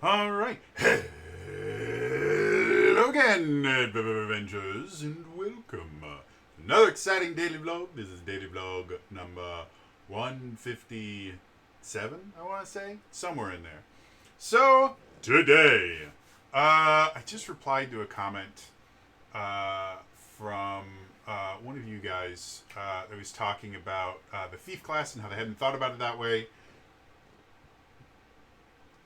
All right. Hello again, adventurers, and welcome. Another exciting daily vlog. This is daily vlog number 157, I want to say. Somewhere in there. So, today, I just replied to a comment from one of you guys that was talking about the thief class and how they hadn't thought about it that way.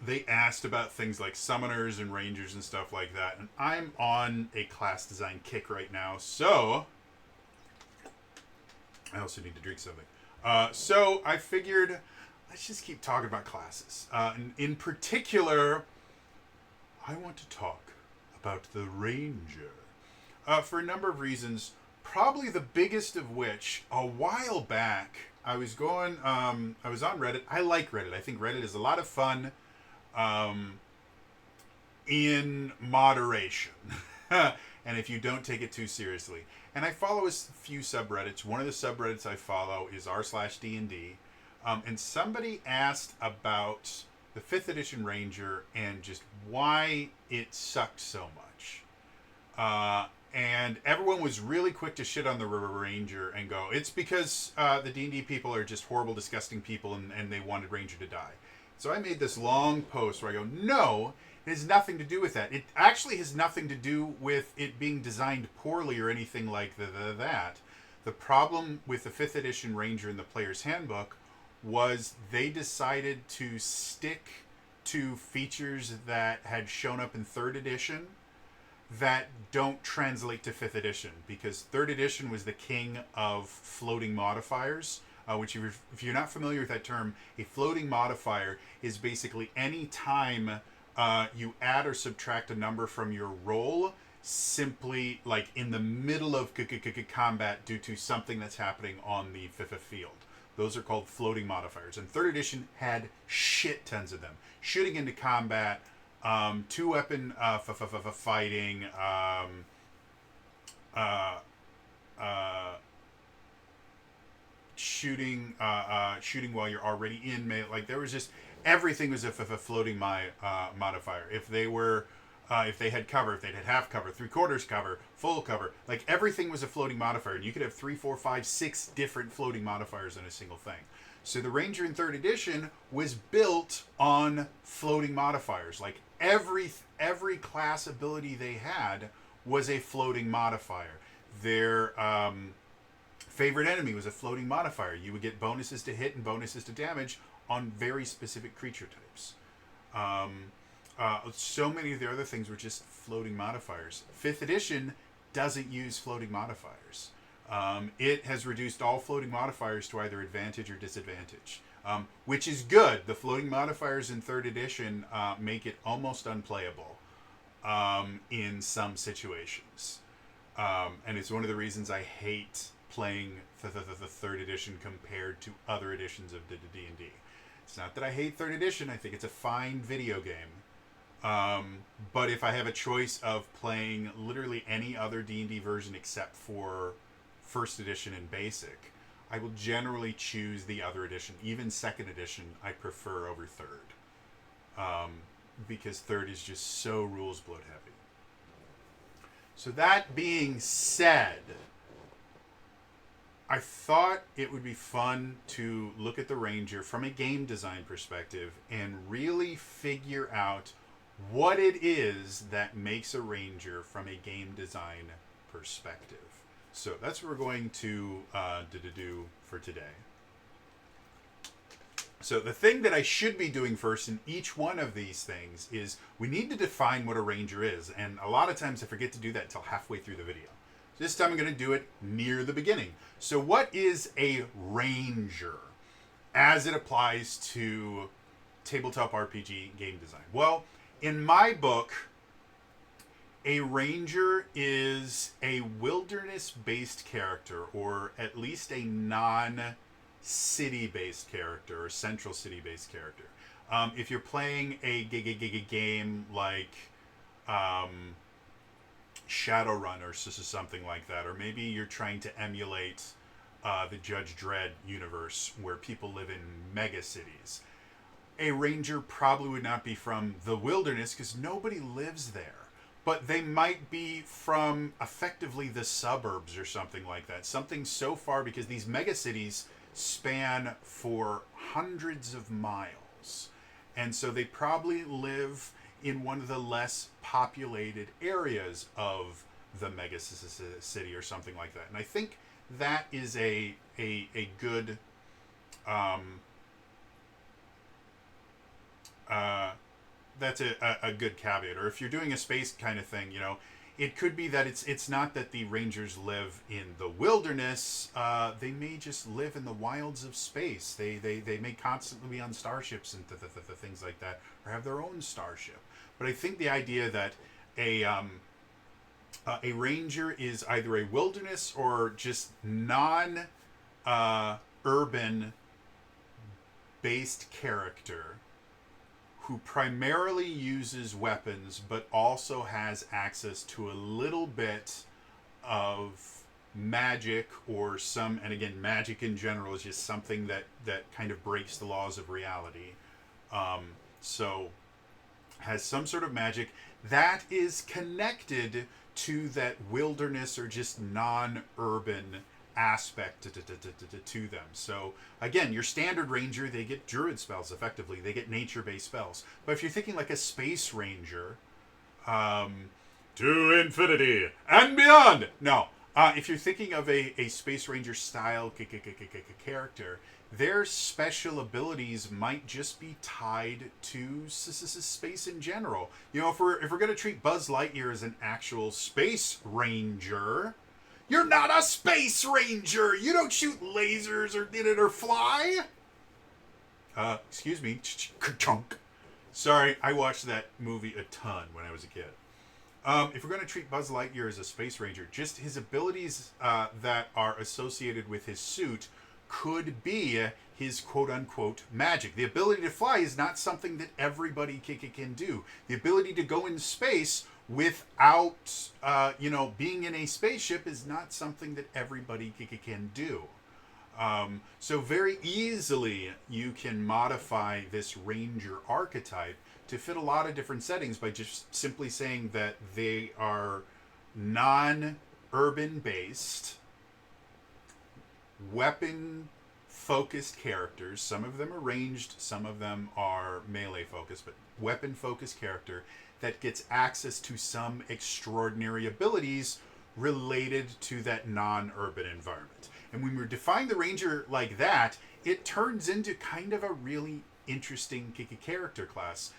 They asked about things like summoners and rangers and stuff like that, and I'm on a class design kick right now, so I also need to drink something. So I figured let's just keep talking about classes. And in particular, I want to talk about the ranger for a number of reasons. Probably the biggest of which, a while back, I was on Reddit. I like Reddit. I think Reddit is a lot of fun. In moderation. And if you don't take it too seriously. And I follow a few subreddits. One of the subreddits I follow is r/D&D. And somebody asked about the 5th edition Ranger and just why it sucked so much. And everyone was really quick to shit on the Ranger and go, it's because the D&D people are just horrible, disgusting people and they wanted Ranger to die. So I made this long post where I go, no, it has nothing to do with that. It actually has nothing to do with it being designed poorly or anything like that. The problem with the 5th edition Ranger in the Player's Handbook was they decided to stick to features that had shown up in 3rd edition that don't translate to 5th edition, because 3rd edition was the king of floating modifiers. Which, if you're not familiar with that term, a floating modifier is basically any time you add or subtract a number from your roll, simply like in the middle of combat due to something that's happening on the field. Those are called floating modifiers. And 3rd edition had shit tons of them. Shooting into combat, 2-weapon fighting, shooting while you're already in melee. Like, there was just everything was a floating modifier. If they had cover, if they had half cover, 3/4 cover, full cover, like everything was a floating modifier, and you could have 3, 4, 5, 6 different floating modifiers in a single thing. So the Ranger in 3rd edition was built on floating modifiers. Like every class ability they had was a floating modifier. Their favorite enemy was a floating modifier. You would get bonuses to hit and bonuses to damage on very specific creature types. So many of the other things were just floating modifiers. 5th edition doesn't use floating modifiers. It has reduced all floating modifiers to either advantage or disadvantage, which is good. The floating modifiers in 3rd edition make it almost unplayable in some situations. And it's one of the reasons I hate playing the 3rd edition compared to other editions of D&D. It's not that I hate 3rd edition. I think it's a fine video game. But if I have a choice of playing literally any other D&D version except for 1st edition and basic, I will generally choose the other edition. Even 2nd edition I prefer over 3rd. Because 3rd is just so rules bloat heavy. So that being said, I thought it would be fun to look at the Ranger from a game design perspective and really figure out what it is that makes a Ranger from a game design perspective. So that's what we're going to do for today. So the thing that I should be doing first in each one of these things is we need to define what a Ranger is. And a lot of times I forget to do that until halfway through the video. This time I'm going to do it near the beginning. So what is a Ranger as it applies to tabletop RPG game design? Well, in my book, a Ranger is a wilderness-based character, or at least a non-city-based character, or central city-based character. If you're playing a game like Shadowrun or something like that, or maybe you're trying to emulate the Judge Dredd universe where people live in mega cities, a ranger probably would not be from the wilderness because nobody lives there. But they might be from effectively the suburbs or something like that. Something so far, because these megacities span for hundreds of miles. And so they probably live in one of the less populated areas of the mega city or something like that. And I think that is a good that's a good caveat. Or if you're doing a space kind of thing, it could be that it's not that the rangers live in the wilderness. They may just live in the wilds of space. They may constantly be on starships and things like that, or have their own starship. But I think the idea that a ranger is either a wilderness or just non urban based character who primarily uses weapons but also has access to a little bit of magic or some, and again, magic in general is just something that kind of breaks the laws of reality. So has some sort of magic that is connected to that wilderness or just non-urban aspect to them. So again, your standard ranger, they get druid spells effectively. They get nature-based spells. But if you're thinking like a space ranger, to infinity and beyond. No. If you're thinking of a space ranger style character, their special abilities might just be tied to space in general. If we're going to treat Buzz Lightyear as an actual space ranger, you're not a space ranger. You don't shoot lasers or fly. Excuse me. Chunk. Sorry, I watched that movie a ton when I was a kid. If we're going to treat Buzz Lightyear as a space ranger, just his abilities that are associated with his suit could be his quote-unquote magic. The ability to fly is not something that everybody can do. The ability to go into space without, being in a spaceship is not something that everybody can do. So very easily you can modify this ranger archetype to fit a lot of different settings by just simply saying that they are non-urban based, weapon focused characters. Some of them are ranged, some of them are melee focused, but weapon focused character that gets access to some extraordinary abilities related to that non-urban environment. And when we define the ranger like that, it turns into kind of a really interesting character class.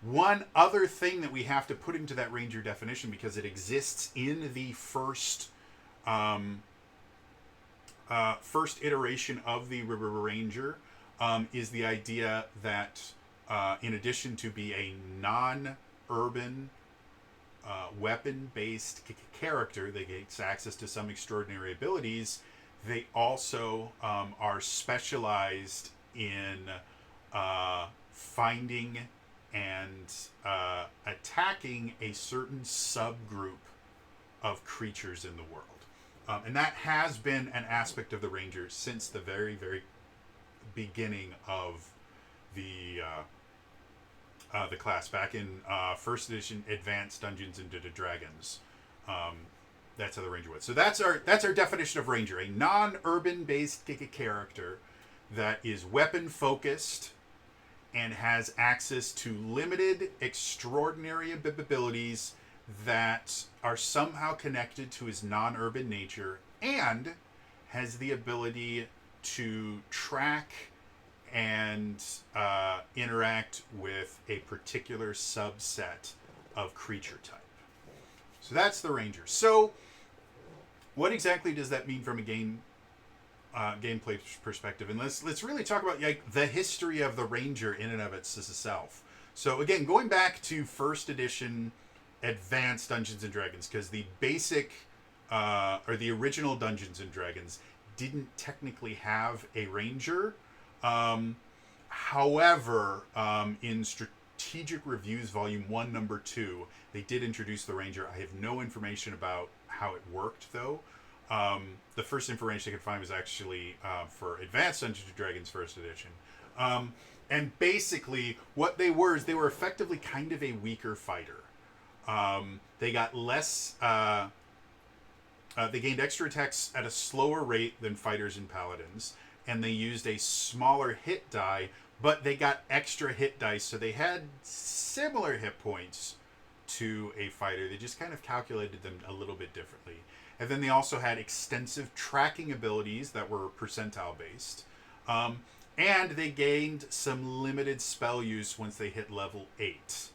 One other thing that we have to put into that ranger definition, because it exists in the first iteration of the ranger, is the idea that in addition to be a non-urban weapon-based character that gets access to some extraordinary abilities, they also are specialized in finding and attacking a certain subgroup of creatures in the world. And that has been an aspect of the Ranger since the very, very beginning of the class. Back in first edition Advanced Dungeons and Dragons, that's how the Ranger was. So that's our definition of Ranger: a non-urban based character that is weapon focused and has access to limited, extraordinary abilities that are somehow connected to his non-urban nature, and has the ability to track and interact with a particular subset of creature type. So that's the Ranger. So what exactly does that mean from a gameplay perspective? And let's really talk about the history of the Ranger in and of itself. So again, going back to first edition Advanced Dungeons and Dragons, because the basic or the original Dungeons and Dragons didn't technically have a Ranger. However, in Strategic Reviews Volume 1, Number 2, they did introduce the Ranger. I have no information about how it worked, though. The first information I could find was actually for Advanced Dungeons & Dragons First Edition. And basically, what they were is they were effectively kind of a weaker fighter. They got less. They gained extra attacks at a slower rate than fighters and paladins, and they used a smaller hit die, but they got extra hit dice, so they had similar hit points to a fighter. They just kind of calculated them a little bit differently. And then they also had extensive tracking abilities that were percentile based. And they gained some limited spell use once they hit level 8.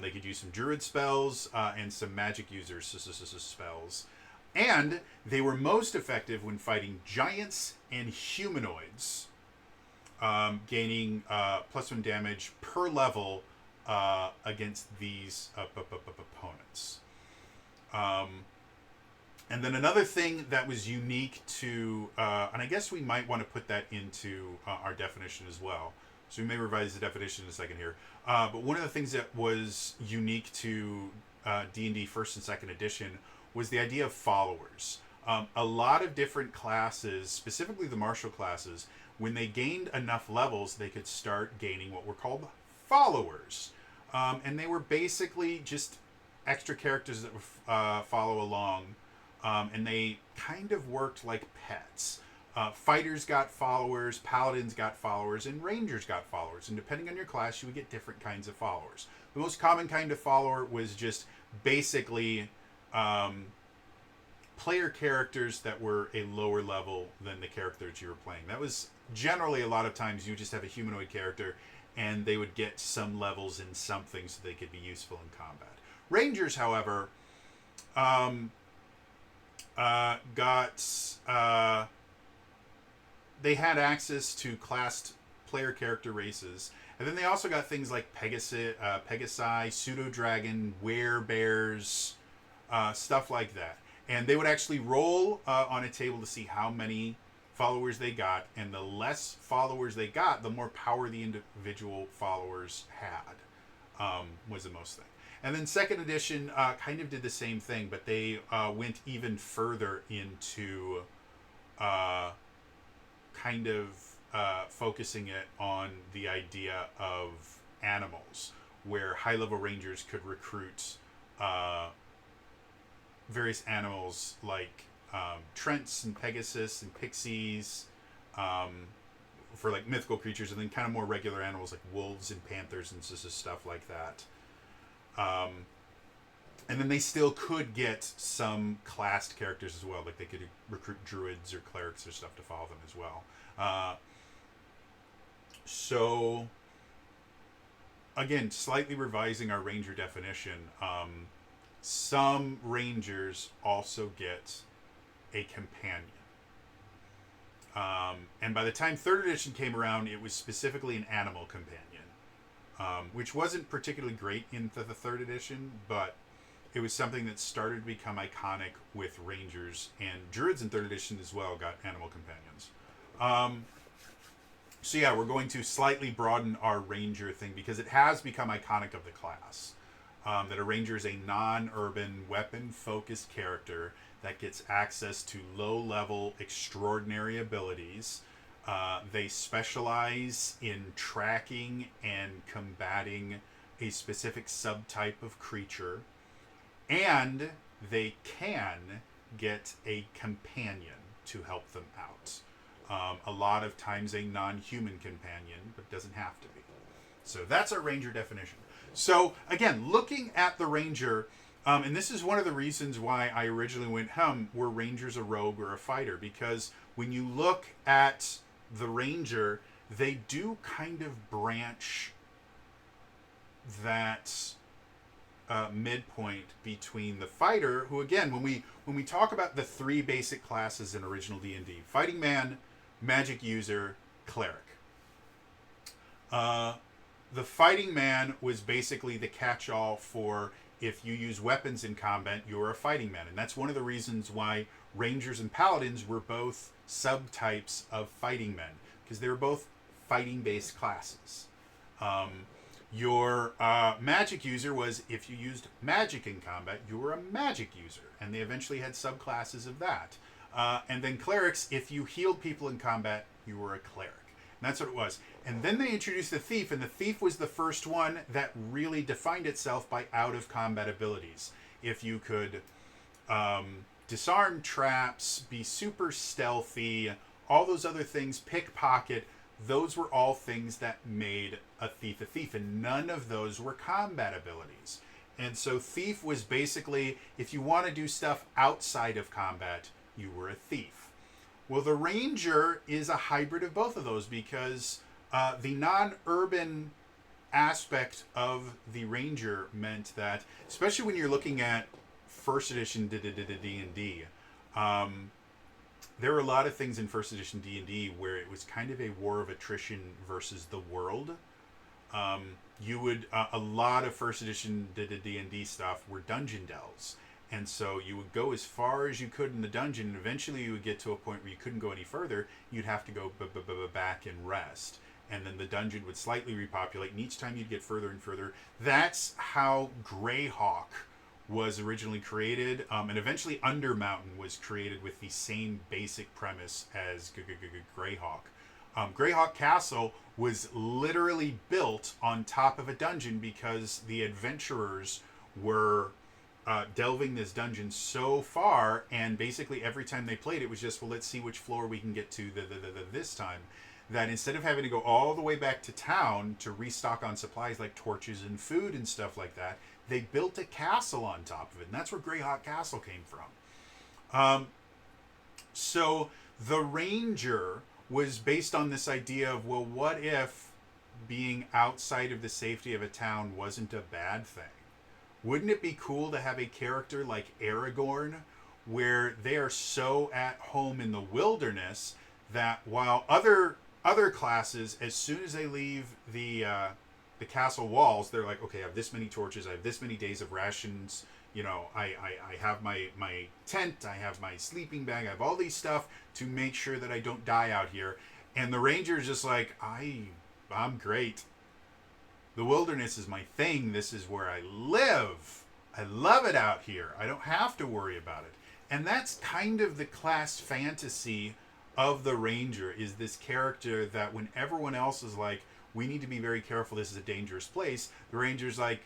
They could use some druid spells and some magic users spells. And they were most effective when fighting giants and humanoids, gaining +1 damage per level against these opponents. And then another thing that was unique to, and I guess we might want to put that into our definition as well. So we may revise the definition in a second here. But one of the things that was unique to D&D First and Second Edition was the idea of followers. A lot of different classes, specifically the martial classes, when they gained enough levels, they could start gaining what were called followers. And they were basically just extra characters that would follow along. And they kind of worked like pets. Fighters got followers, paladins got followers, and rangers got followers. And depending on your class, you would get different kinds of followers. The most common kind of follower was just basically player characters that were a lower level than the characters you were playing. That was generally a lot of times you just have a humanoid character and they would get some levels in something so they could be useful in combat. Rangers, however, they had access to classed player character races, and then they also got things like Pegasi, Pseudo-Dragon, Werebears, stuff like that. And they would actually roll on a table to see how many followers they got, and the less followers they got, the more power the individual followers had, was the most thing. And then Second Edition kind of did the same thing, but they went even further into kind of focusing it on the idea of animals, where high-level rangers could recruit various animals like Trents and Pegasus and Pixies for like mythical creatures, and then kind of more regular animals like wolves and panthers and stuff like that. And then they still could get some classed characters as well, like they could recruit druids or clerics or stuff to follow them as well. So again, slightly revising our ranger definition, some rangers also get a companion. And by the time Third Edition came around, it was specifically an animal companion, which wasn't particularly great in the Third Edition, but it was something that started to become iconic with rangers, and druids in Third Edition as well got animal companions. So yeah, we're going to slightly broaden our ranger thing because it has become iconic of the class. That a ranger is a non-urban, weapon-focused character that gets access to low-level, extraordinary abilities. They specialize in tracking and combating a specific subtype of creature. And they can get a companion to help them out. A lot of times a non-human companion, but doesn't have to be. So that's our ranger definition. So again, looking at the ranger, and this is one of the reasons why I originally went, were rangers a rogue or a fighter? Because when you look at the ranger, they do kind of branch that midpoint between the fighter, who again, when we talk about the three basic classes in original D&D, fighting man, magic user, cleric. The fighting man was basically the catch-all for if you use weapons in combat, you're a fighting man. And that's one of the reasons why rangers and paladins were both subtypes of fighting men, because they were both fighting-based classes. Your magic user was if you used magic in combat, you were a magic user, and they eventually had subclasses of that. And then clerics, if you healed people in combat, you were a cleric. That's what it was. And then they introduced the thief, and the thief was the first one that really defined itself by out of combat abilities. If you could disarm traps, be super stealthy, all those other things, pickpocket, those were all things that made a thief, and none of those were combat abilities. And so thief was basically, if you want to do stuff outside of combat, you were a thief. Well, the ranger is a hybrid of both of those because the non-urban aspect of the ranger meant that, especially when you're looking at first edition D&D, there were a lot of things in first edition D&D where it was kind of a war of attrition versus the world. You would a lot of first edition D&D stuff were dungeon delves, and so you would go as far as you could in the dungeon, and eventually you would get to a point where you couldn't go any further. You'd have to go back and rest, and then the dungeon would slightly repopulate, and each time you'd get further and further. That's how Greyhawk was originally created, and eventually Undermountain was created with the same basic premise as Greyhawk. Greyhawk Castle was literally built on top of a dungeon because the adventurers were delving this dungeon so far, and basically every time they played, it was just, well, let's see which floor we can get to this time. That instead of having to go all the way back to town to restock on supplies like torches and food and stuff like that, they built a castle on top of it, and that's where Greyhawk Castle came from. So the Ranger was based on this idea of, well, what if being outside of the safety of a town wasn't a bad thing? Wouldn't it be cool to have a character like Aragorn, where they are so at home in the wilderness that while other classes, as soon as they leave the castle walls, they're like, okay, I have this many torches, I have this many days of rations, you know, I have my tent, I have my sleeping bag, I have all these stuff to make sure that I don't die out here. And the ranger's just like, I'm great. The wilderness is my thing. This is where I live. I love it out here. I don't have to worry about it. And that's kind of the class fantasy of the ranger, is this character that when everyone else is like, we need to be very careful, this is a dangerous place, the ranger's like,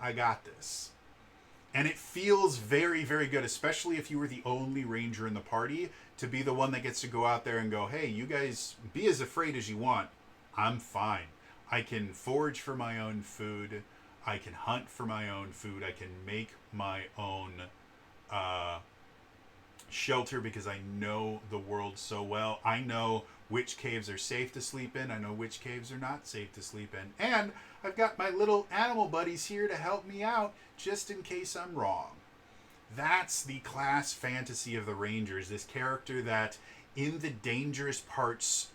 I got this. And it feels very, very good, especially if you were the only ranger in the party, to be the one that gets to go out there and go, hey, you guys be as afraid as you want. I'm fine. I can forage for my own food. I can hunt for my own food. I can make my own shelter because I know the world so well. I know which caves are safe to sleep in. I know which caves are not safe to sleep in. And I've got my little animal buddies here to help me out just in case I'm wrong. That's the class fantasy of the Rangers, this character that in the dangerous parts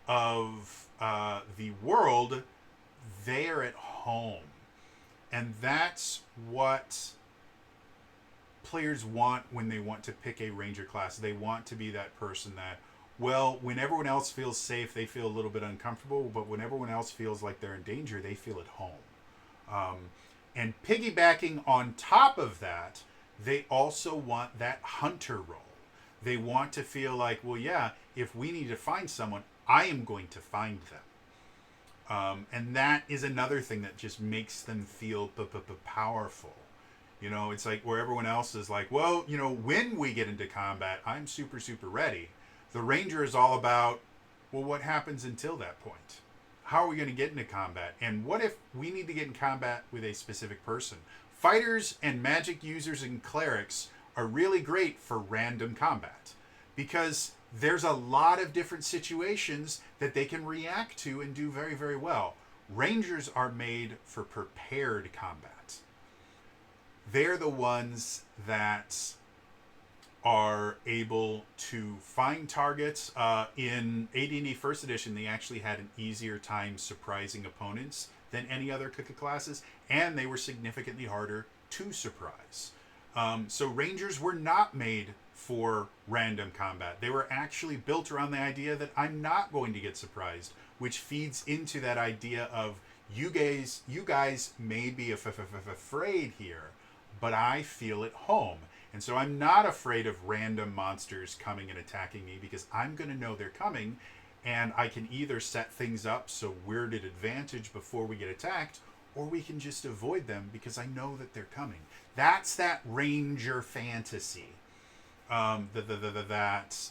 of the world, they're at home. And that's what players want when they want to pick a Ranger class. They want to be that person that, well, when everyone else feels safe, they feel a little bit uncomfortable, but when everyone else feels like they're in danger, they feel at home. And piggybacking on top of that, they also want that hunter role. They want to feel like, well, yeah, if we need to find someone, I am going to find them. And that is another thing that just makes them feel powerful. You know, it's like where everyone else is like, well, you know, when we get into combat, I'm super, super ready. The Ranger is all about, well, what happens until that point? How are we going to get into combat? And what if we need to get in combat with a specific person? Fighters and magic users and clerics are really great for random combat because there's a lot of different situations that they can react to and do very, very well. Rangers are made for prepared combat. They're the ones that are able to find targets. In AD&D First Edition, they actually had an easier time surprising opponents than any other cookie classes, and they were significantly harder to surprise. So Rangers were not made for random combat. They were actually built around the idea that I'm not going to get surprised, which feeds into that idea of you guys may be afraid here, but I feel at home. And so I'm not afraid of random monsters coming and attacking me because I'm going to know they're coming. and I can either set things up so we're at advantage before we get attacked, or we can just avoid them because I know that they're coming. That's that ranger fantasy that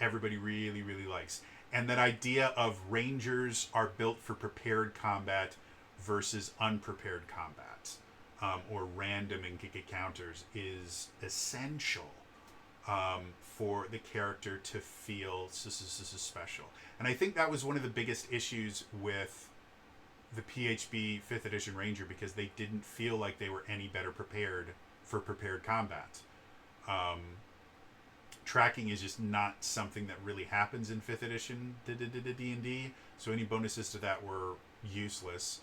everybody really, really likes. And that idea of rangers are built for prepared combat versus unprepared combat, or random encounters, is essential for the character to feel special. And I think that was one of the biggest issues with the PHB 5th edition Ranger, because they didn't feel like they were any better prepared for prepared combat. Tracking is just not something that really happens in 5th edition D&D, so any bonuses to that were useless.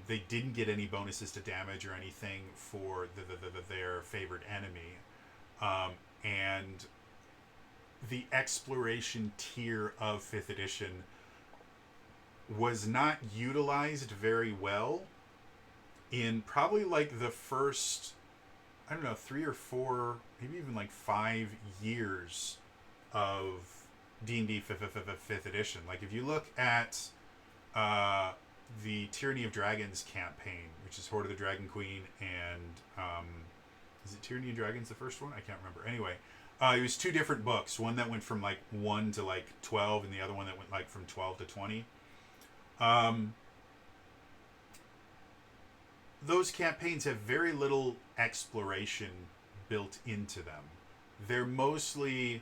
They didn't get any bonuses to damage or anything for their favored enemy. And the exploration tier of 5th edition was not utilized very well in probably like the first, I don't know, 3 or 4, maybe even like 5 years of D&D 5th edition. Like if you look at the Tyranny of Dragons campaign, which is Horde of the Dragon Queen, and is it Tyranny of Dragons the first one? I can't remember. Anyway, it was 2 different books. One that went from like 1 to like 12, and the other one that went like from 12 to 20. Those campaigns have very little exploration built into them. They're mostly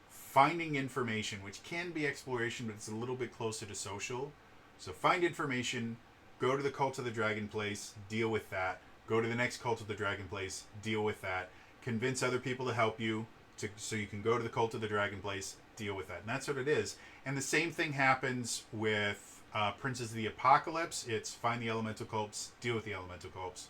finding information, which can be exploration, but it's a little bit closer to social. So find information, go to the Cult of the Dragon place, deal with that. Go to the next Cult of the Dragon place, deal with that. Convince other people to help you, so you can go to the Cult of the Dragon place, deal with that. And that's what it is. And the same thing happens with Princes of the Apocalypse. It's find the elemental cults, deal with the elemental cults.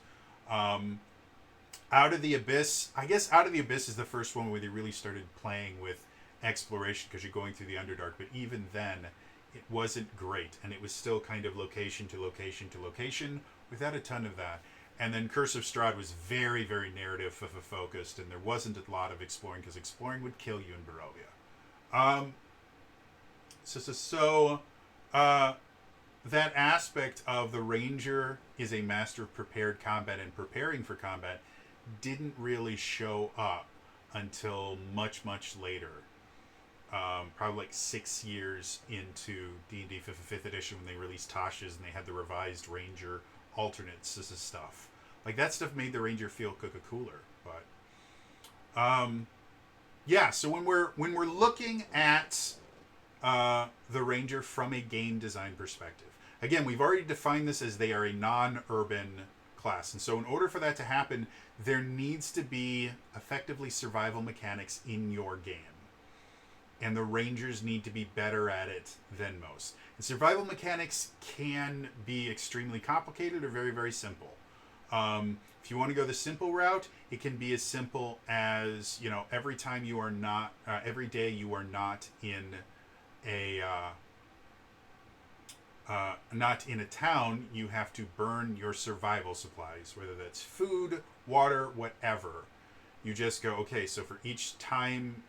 Out of the Abyss, I guess Out of the Abyss is the first one where they really started playing with exploration, because you're going through the Underdark. But even then, it wasn't great, and it was still kind of location to location to location without a ton of that. And then Curse of Strahd was very, very narrative focused, and there wasn't a lot of exploring, because exploring would kill you in Barovia. That aspect of the Ranger is a master of prepared combat and preparing for combat didn't really show up until much, much later. Probably like 6 years into D&D 5th edition, when they released Tasha's and they had the revised Ranger alternates. This is stuff. Like, that stuff made the Ranger feel cooler. But yeah, so when we're looking at the Ranger from a game design perspective, again, we've already defined this as they are a non-urban class. And so in order for that to happen, there needs to be effectively survival mechanics in your game. And the Rangers need to be better at it than most. And survival mechanics can be extremely complicated or very, very simple. If you want to go the simple route, it can be as simple as, every time you are not, every day you are not in a town, you have to burn your survival supplies, whether that's food, water, whatever. You just go, okay, so for each time,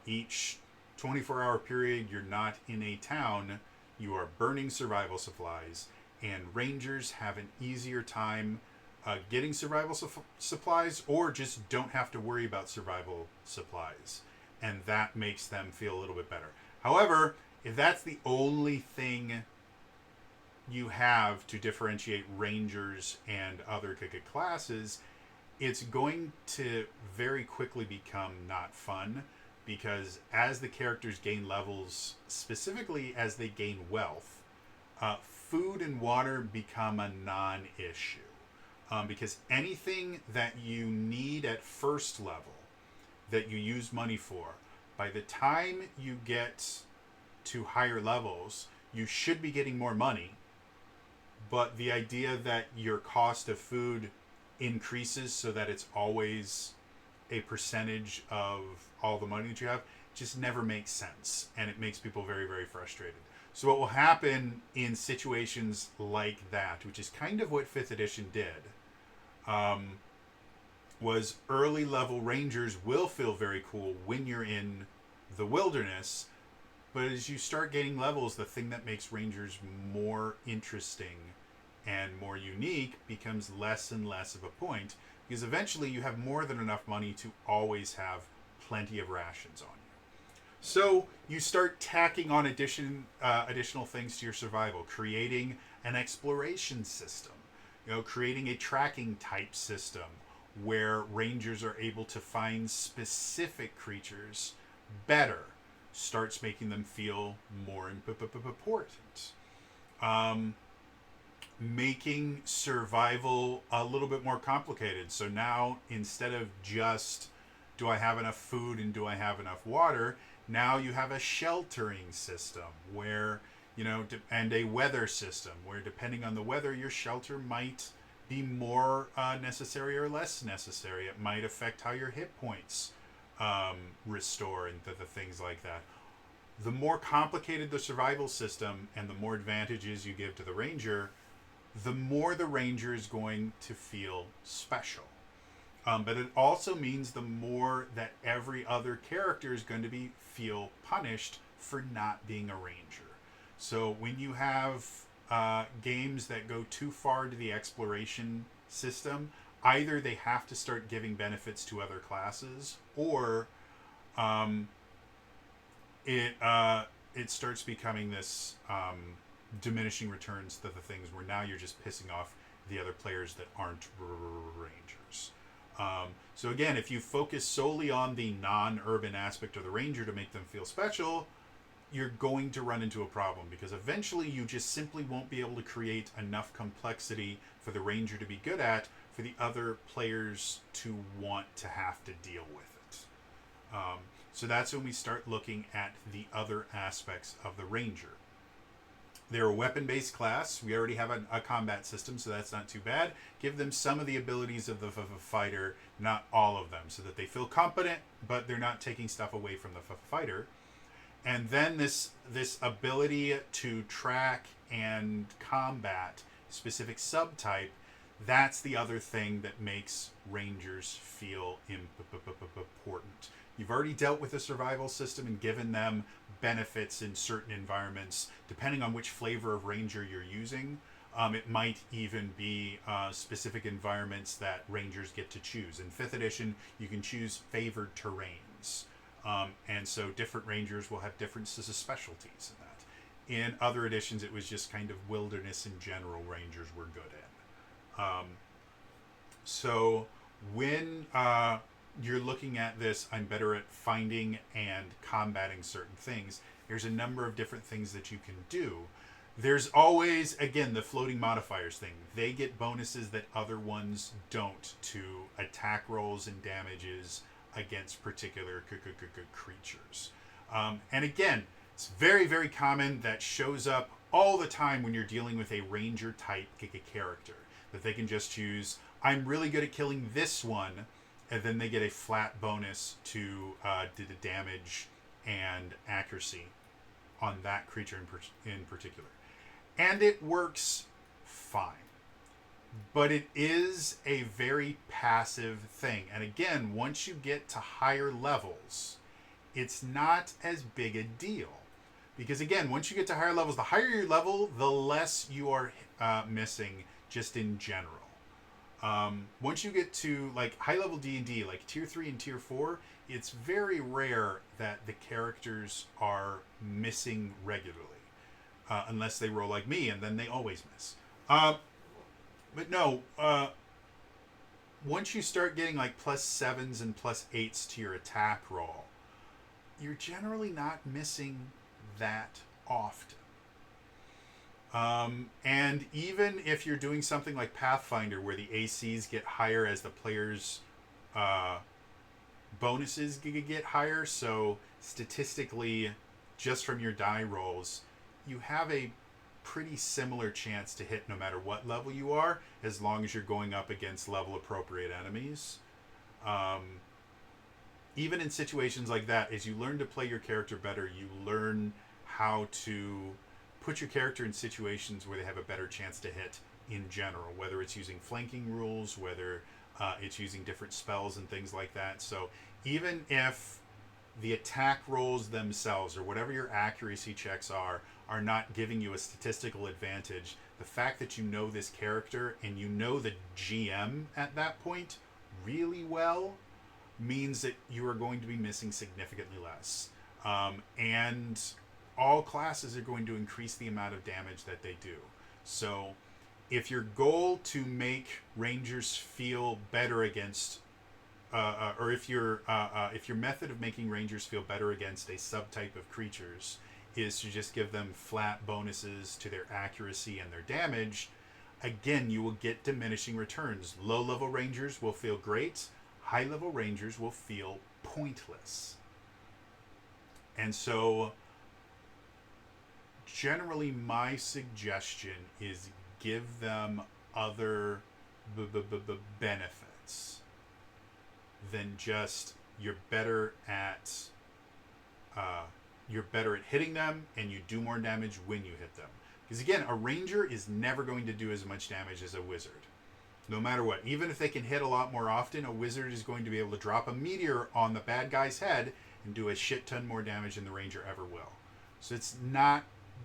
each 24-hour period you're not in a town, you are burning survival supplies. And Rangers have an easier time getting survival supplies, or just don't have to worry about survival supplies. And that makes them feel a little bit better. However, if that's the only thing you have to differentiate Rangers and other classes, it's going to very quickly become not fun, because as the characters gain levels, specifically as they gain wealth, food and water become a non-issue. Because anything that you need at first level that you use money for, by the time you get to higher levels, you should be getting more money. But the idea that your cost of food increases so that it's always a percentage of all the money that you have just never makes sense. And it makes people very, very frustrated. So what will happen in situations like that, which is kind of what 5th edition did, was early level Rangers will feel very cool when you're in the wilderness, But as you start gaining levels, the thing that makes Rangers more interesting and more unique becomes less and less of a point, because eventually you have more than enough money to always have plenty of rations on you. So you start tacking on additional things to your survival, creating an exploration system, creating a tracking type system where Rangers are able to find specific creatures better, starts making them feel more important. Making survival a little bit more complicated. So now, instead of just do I have enough food and do I have enough water, now you have a sheltering system where, and a weather system where, depending on the weather, your shelter might be more necessary or less necessary. It might affect how your hit points restore and the things like that. The more complicated the survival system and the more advantages you give to the Ranger, the more the Ranger is going to feel special. But it also means the more that every other character is going to feel punished for not being a Ranger. So when you have games that go too far into the exploration system, either they have to start giving benefits to other classes, or it starts becoming this diminishing returns to the things where now you're just pissing off the other players that aren't Rangers. So again, if you focus solely on the non-urban aspect of the Ranger to make them feel special, you're going to run into a problem, because eventually you just simply won't be able to create enough complexity for the Ranger to be good at for the other players to want to have to deal with it. So that's when we start looking at the other aspects of the Ranger. They're a weapon-based class. We already have a combat system, so that's not too bad. Give them some of the abilities of the fighter, not all of them, so that they feel competent, but they're not taking stuff away from the fighter. And then this ability to track and combat specific subtype, that's the other thing that makes Rangers feel important. You've already dealt with the survival system and given them benefits in certain environments. Depending on which flavor of Ranger you're using, it might even be specific environments that Rangers get to choose. In 5th edition, you can choose favored terrains. And so different Rangers will have different specialties in that. In other editions, it was just kind of wilderness in general Rangers were good in. So when you're looking at this, I'm better at finding and combating certain things, there's a number of different things that you can do. There's always, again, the floating modifiers thing. They get bonuses that other ones don't to attack rolls and damages against particular creatures. And again, it's very, very common that shows up all the time when you're dealing with a Ranger type character, that they can just choose, I'm really good at killing this one, and then they get a flat bonus to the damage and accuracy on that creature in particular. And it works fine. But it is a very passive thing. And again, once you get to higher levels, it's not as big a deal. Because again, once you get to higher levels, the higher your level, the less you are missing just in general. Once you get to like high level D&D, like tier 3 and tier 4, it's very rare that the characters are missing regularly. Unless they roll like me, and then they always miss. But no, once you start getting like +7s and +8s to your attack roll, you're generally not missing that often. And even if you're doing something like Pathfinder, where the ACs get higher as the players' bonuses get higher, so statistically, just from your die rolls, you have a pretty similar chance to hit no matter what level you are, as long as you're going up against level appropriate enemies. Even in situations like that, as you learn to play your character better, you learn how to put your character in situations where they have a better chance to hit in general, whether it's using flanking rules, whether it's using different spells and things like that. So even if the attack rolls themselves, or whatever your accuracy checks are not giving you a statistical advantage. The fact that you know this character and you know the GM at that point really well means that you are going to be missing significantly less. And all classes are going to increase the amount of damage that they do. So if your goal to make Rangers feel better against or if your method of making Rangers feel better against a subtype of creatures is to just give them flat bonuses to their accuracy and their damage, again, you will get diminishing returns. Low-level Rangers will feel great. High-level Rangers will feel pointless. And so, generally, my suggestion is give them other benefits than just you're better at hitting them and you do more damage when you hit them. Because again, a ranger is never going to do as much damage as a wizard. No matter what. Even if they can hit a lot more often, a wizard is going to be able to drop a meteor on the bad guy's head and do a shit ton more damage than the ranger ever will. So it's not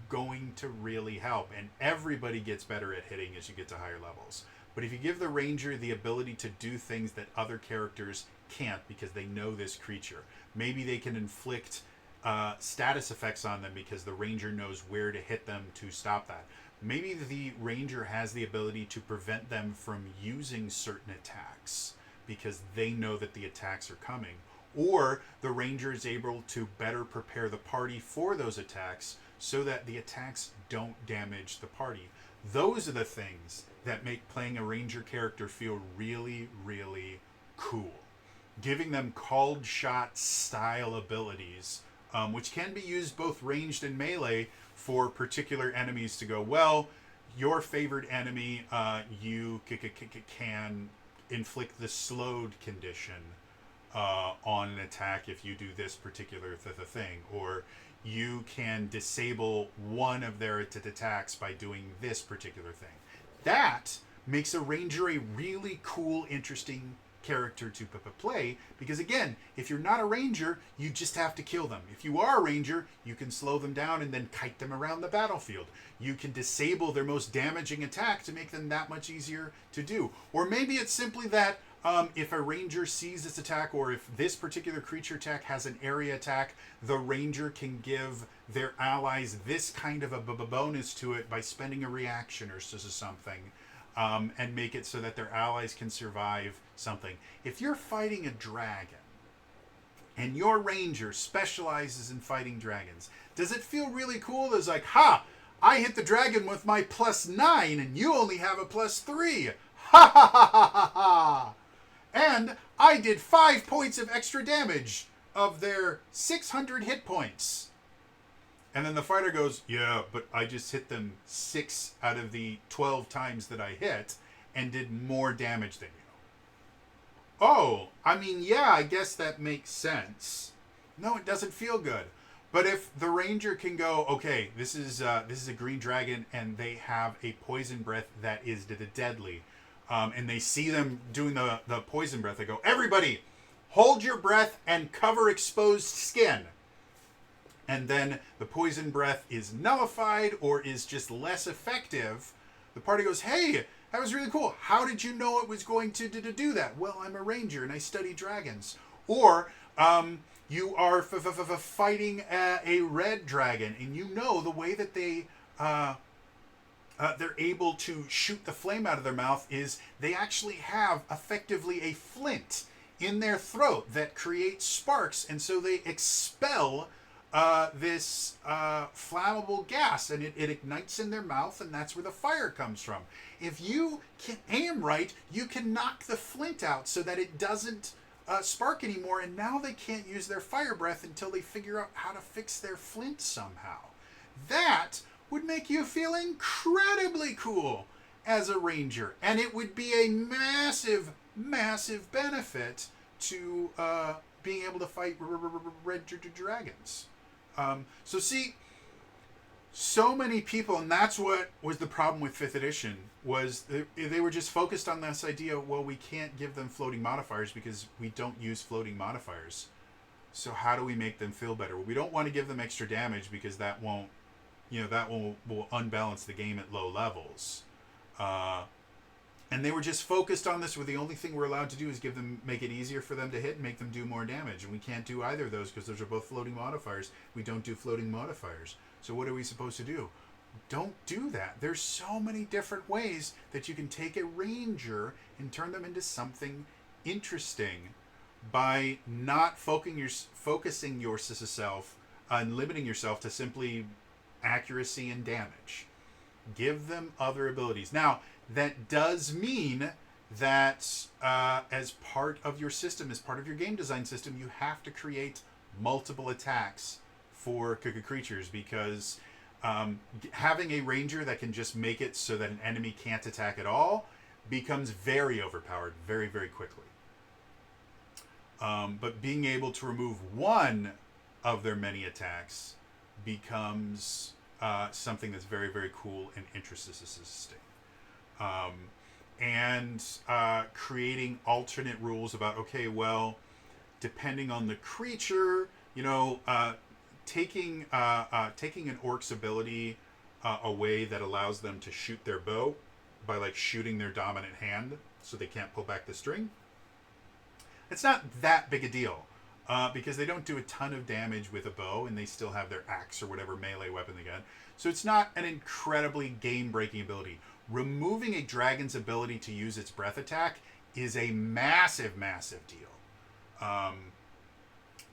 going to really help. And everybody gets better at hitting as you get to higher levels. But if you give the ranger the ability to do things that other characters can't because they know this creature, maybe they can inflict status effects on them because the ranger knows where to hit them to stop that. Maybe the ranger has the ability to prevent them from using certain attacks because they know that the attacks are coming. Or the ranger is able to better prepare the party for those attacks so that the attacks don't damage the party. Those are the things that make playing a ranger character feel really, really cool. Giving them called shot style abilities, which can be used both ranged and melee for particular enemies to go, well, your favored enemy, you can inflict the slowed condition on an attack if you do this particular thing, or you can disable one of their attacks by doing this particular thing. That makes a ranger a really cool, interesting character to play, because again, if you're not a ranger, you just have to kill them. If you are a ranger, you can slow them down and then kite them around the battlefield. You can disable their most damaging attack to make them that much easier to do. Or maybe it's simply that if a ranger sees this attack, or if this particular creature attack has an area attack, the ranger can give their allies this kind of a bonus to it by spending a reaction or something, and make it so that their allies can survive something. If you're fighting a dragon and your ranger specializes in fighting dragons, does it feel really cool? It's like, ha! I hit the dragon with my +9 and you only have a +3. Ha ha ha ha ha ha! And I did 5 points of extra damage of their 600 hit points. And then the fighter goes, yeah, but I just hit them 6 out of the 12 times that I hit and did more damage than you. Oh, I mean, yeah, I guess that makes sense. No, it doesn't feel good. But if the ranger can go, okay, this is a green dragon and they have a poison breath that is deadly, and they see them doing the poison breath, they go, everybody, hold your breath and cover exposed skin. And then the poison breath is nullified or is just less effective. The party goes, hey, that was really cool. How did you know it was going to do that? Well, I'm a ranger and I study dragons. Or you are fighting a red dragon and you know the way that they're able to shoot the flame out of their mouth is they actually have effectively a flint in their throat that creates sparks, and so they expel this flammable gas, and it ignites in their mouth, and that's where the fire comes from. If you can aim right, you can knock the flint out so that it doesn't spark anymore, and now they can't use their fire breath until they figure out how to fix their flint somehow. That would make you feel incredibly cool as a ranger, and it would be a massive, massive benefit to being able to fight red dragons. So see, so many people, and that's what was the problem with 5th edition, was they were just focused on this idea, well, we can't give them floating modifiers because we don't use floating modifiers. So how do we make them feel better? Well, we don't want to give them extra damage because that won't, will unbalance the game at low levels. Uh, and they were just focused on this, where the only thing we're allowed to do is make it easier for them to hit and make them do more damage. And we can't do either of those because those are both floating modifiers. We don't do floating modifiers. So what are we supposed to do? Don't do that. There's so many different ways that you can take a ranger and turn them into something interesting by not focusing yourself and limiting yourself to simply accuracy and damage. Give them other abilities. Now, that does mean that as part of your system, as part of your game design system, you have to create multiple attacks for Kuka creatures, because having a ranger that can just make it so that an enemy can't attack at all becomes very overpowered very, very quickly. But being able to remove one of their many attacks becomes something that's very, very cool and interesting. And creating alternate rules about, okay, well, depending on the creature, taking an orc's ability away that allows them to shoot their bow by like shooting their dominant hand so they can't pull back the string. It's not that big a deal because they don't do a ton of damage with a bow, and they still have their axe or whatever melee weapon they get. So it's not an incredibly game-breaking ability. Removing a dragon's ability to use its breath attack is a massive, massive deal.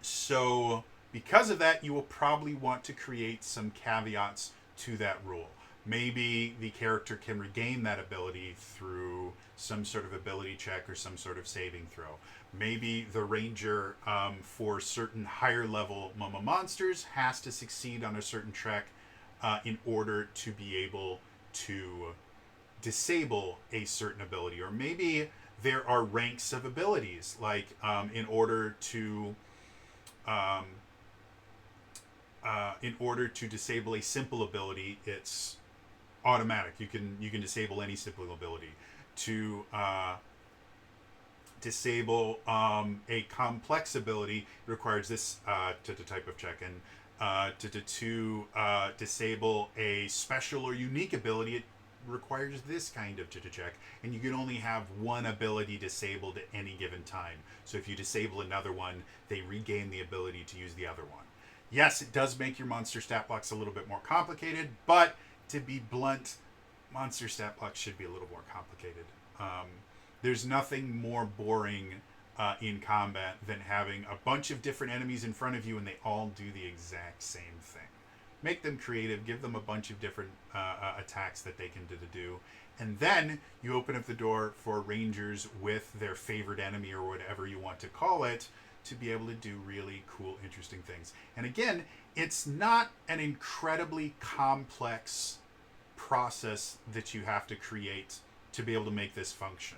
So because of that, you will probably want to create some caveats to that rule. Maybe the character can regain that ability through some sort of ability check or some sort of saving throw. Maybe the ranger, for certain higher level monsters, has to succeed on a certain check in order to be able to disable a certain ability. Or maybe there are ranks of abilities, like in order to disable a simple ability, it's automatic. You can disable any simple ability. To disable a complex ability, it requires this type of check. And to disable a special or unique ability, it requires this kind of check. And you can only have one ability disabled at any given time. So if you disable another one, they regain the ability to use the other one. Yes, it does make your monster stat blocks a little bit more complicated, but to be blunt, monster stat blocks should be a little more complicated. There's nothing more boring in combat than having a bunch of different enemies in front of you and they all do the exact same thing. Make them creative, give them a bunch of different attacks that they can do, and then you open up the door for rangers with their favorite enemy or whatever you want to call it to be able to do really cool, interesting things. And again, it's not an incredibly complex process that you have to create to be able to make this function.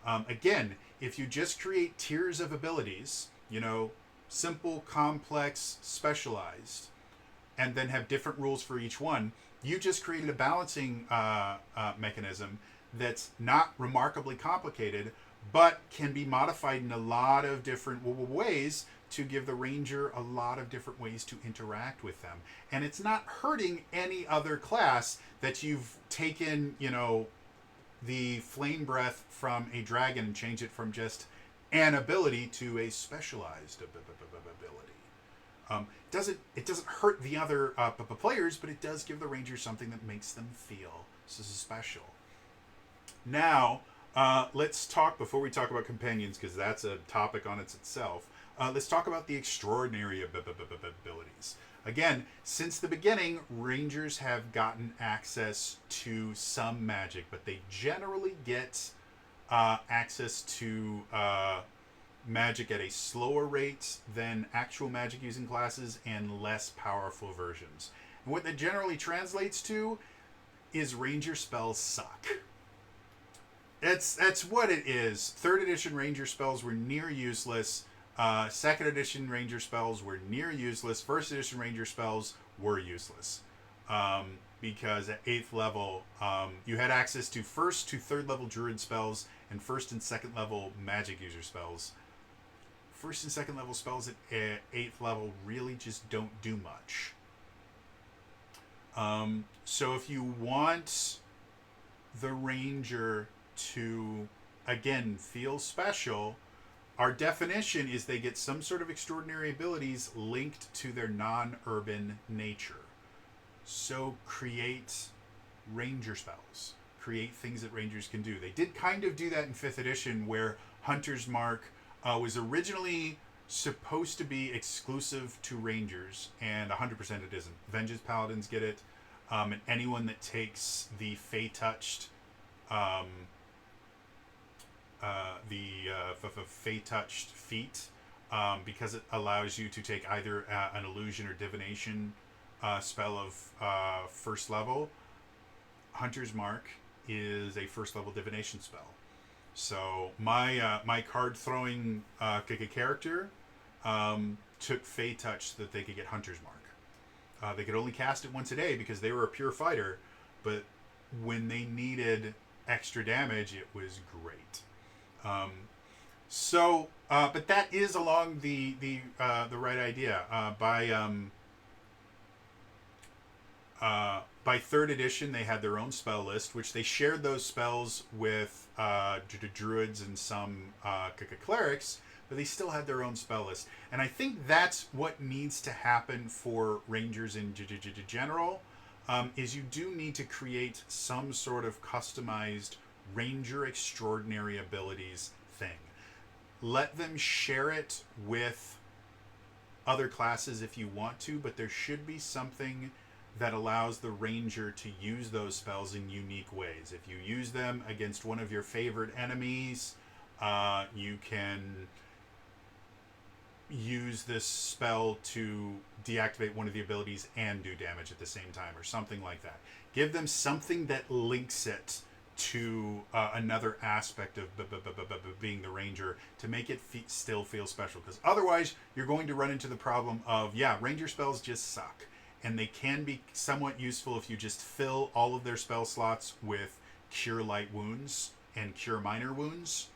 Again, if you just create tiers of abilities, simple, complex, specialized, and then have different rules for each one, you just created a balancing mechanism that's not remarkably complicated, but can be modified in a lot of different ways to give the ranger a lot of different ways to interact with them. And it's not hurting any other class that you've taken, the flame breath from a dragon and change it from just an ability to a specialized ability. It doesn't hurt the other players, but it does give the ranger something that makes them feel this is special. Now, let's talk, before we talk about companions, because that's a topic on itself, let's talk about the extraordinary abilities. Again, since the beginning, rangers have gotten access to some magic, but they generally get access to magic at a slower rate than actual magic using classes and less powerful versions. And what that generally translates to is ranger spells suck. That's what it is. 3rd edition ranger spells were near useless. 2nd edition ranger spells were near useless. 1st edition ranger spells were useless. Because at 8th level, you had access to 1st to 3rd level druid spells and 1st and 2nd level magic user spells. first and second level spells at 8th level really just don't do much. So if you want the ranger to, again, feel special, our definition is they get some sort of extraordinary abilities linked to their non-urban nature. So create ranger spells. Create things that rangers can do. They did kind of do that in 5th edition, where Hunter's Mark was originally supposed to be exclusive to rangers, and 100% it isn't. Vengeance Paladins get it, and anyone that takes the Fey-touched Fey-touched feat, because it allows you to take either an illusion or divination spell of first level. Hunter's Mark is a first level divination spell. So my card throwing character took Fey Touch so that they could get Hunter's Mark. They could only cast it once a day because they were a pure fighter, but when they needed extra damage, it was great. But that is along the right idea. By 3rd edition, they had their own spell list, which they shared those spells with druids and some clerics, but they still had their own spell list. And I think that's what needs to happen for rangers in general, is you do need to create some sort of customized ranger extraordinary abilities thing. Let them share it with other classes if you want to, but there should be something that allows the ranger to use those spells in unique ways. If you use them against one of your favorite enemies, you can use this spell to deactivate one of the abilities and do damage at the same time, or something like that. Give them something that links it to another aspect of being the ranger to make it still feel special. Because otherwise, you're going to run into the problem of, ranger spells just suck. And they can be somewhat useful if you just fill all of their spell slots with Cure Light Wounds and Cure Minor Wounds,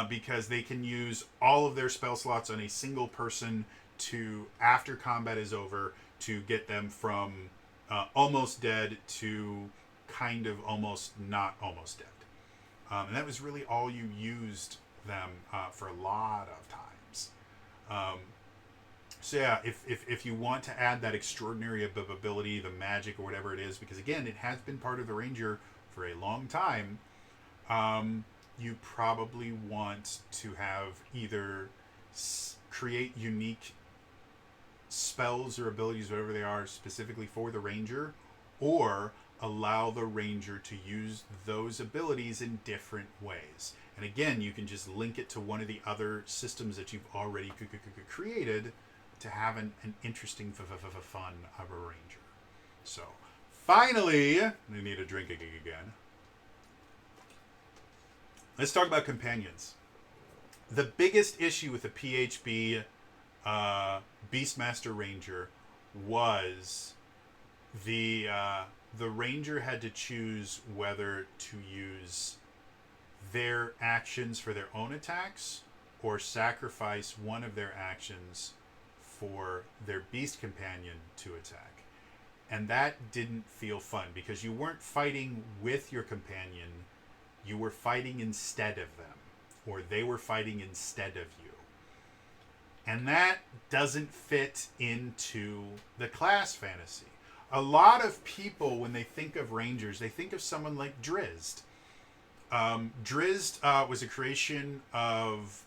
because they can use all of their spell slots on a single person to, after combat is over, to get them from almost dead to kind of almost not almost dead. And that was really all you used them for a lot of times. So yeah, if you want to add that extraordinary ability, the magic or whatever it is, because again, it has been part of the ranger for a long time, you probably want to have either create unique spells or abilities, whatever they are, specifically for the ranger, or allow the ranger to use those abilities in different ways. And again, you can just link it to one of the other systems that you've already created to have an interesting fun of a ranger. So, finally, we need a drink again. Let's talk about companions. The biggest issue with the PHB Beastmaster Ranger was the ranger had to choose whether to use their actions for their own attacks or sacrifice one of their actions for their beast companion to attack. And that didn't feel fun because you weren't fighting with your companion, you were fighting instead of them, or they were fighting instead of you. And that doesn't fit into the class fantasy. A lot of people, when they think of rangers, they think of someone like Drizzt. Drizzt was a creation of,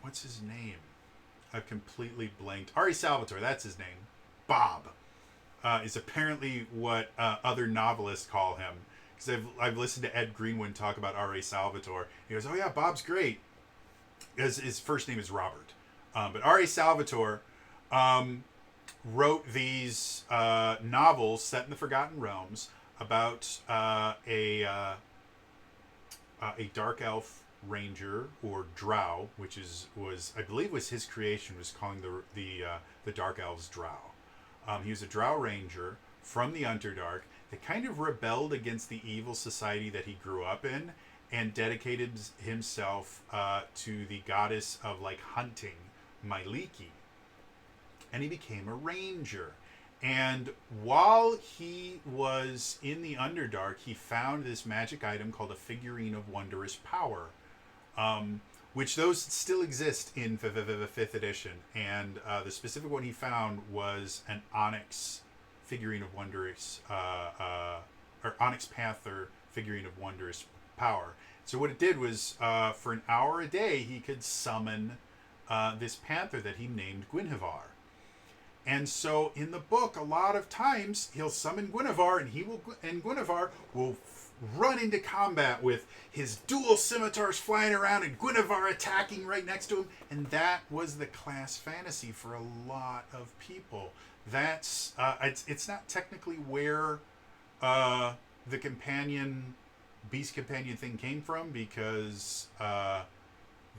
what's his name? I've completely blanked. Ari Salvatore, that's his name. Bob is apparently what other novelists call him. Because I've listened to Ed Greenwood talk about Ari Salvatore. He goes, oh yeah, Bob's great. His first name is Robert. But Ari Salvatore wrote these novels set in the Forgotten Realms about a dark elf ranger, or drow, which was I believe was his creation, was calling the dark elves drow. He was a drow ranger from the Underdark that kind of rebelled against the evil society that he grew up in, and dedicated himself to the goddess of like hunting, Myliki, and he became a ranger. And while he was in the Underdark, he found this magic item called a figurine of wondrous power, which those still exist in 5th edition. And the specific one he found was an onyx figurine of wondrous, or onyx panther figurine of wondrous power. So what it did was, for an hour a day, he could summon this panther that he named Guinevere. And so in the book, a lot of times he'll summon Guinevere, and Guinevere will run into combat with his dual scimitars flying around and Guinevere attacking right next to him. And that was the class fantasy for a lot of people. That's it's not technically where the beast companion thing came from, because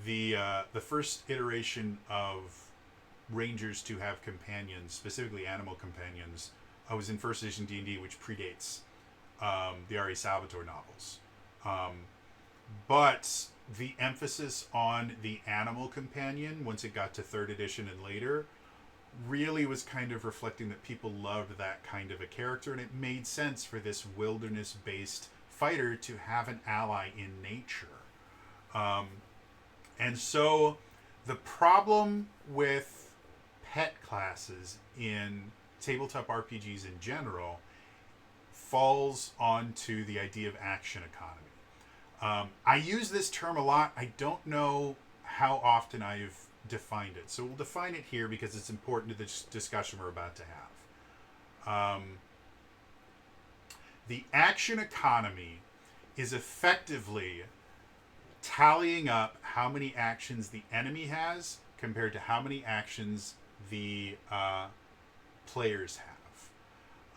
the first iteration of Rangers to have companions, specifically animal companions, was in first edition D&D, which predates the R.A. Salvatore novels. But the emphasis on the animal companion, once it got to third edition and later, really was kind of reflecting that people loved that kind of a character, and it made sense for this wilderness-based fighter to have an ally in nature. And so the problem with pet classes in tabletop RPGs in general falls onto the idea of action economy. I use this term a lot. I don't know how often I've defined it. So we'll define it here because it's important to the discussion we're about to have. The action economy is effectively tallying up how many actions the enemy has compared to how many actions the players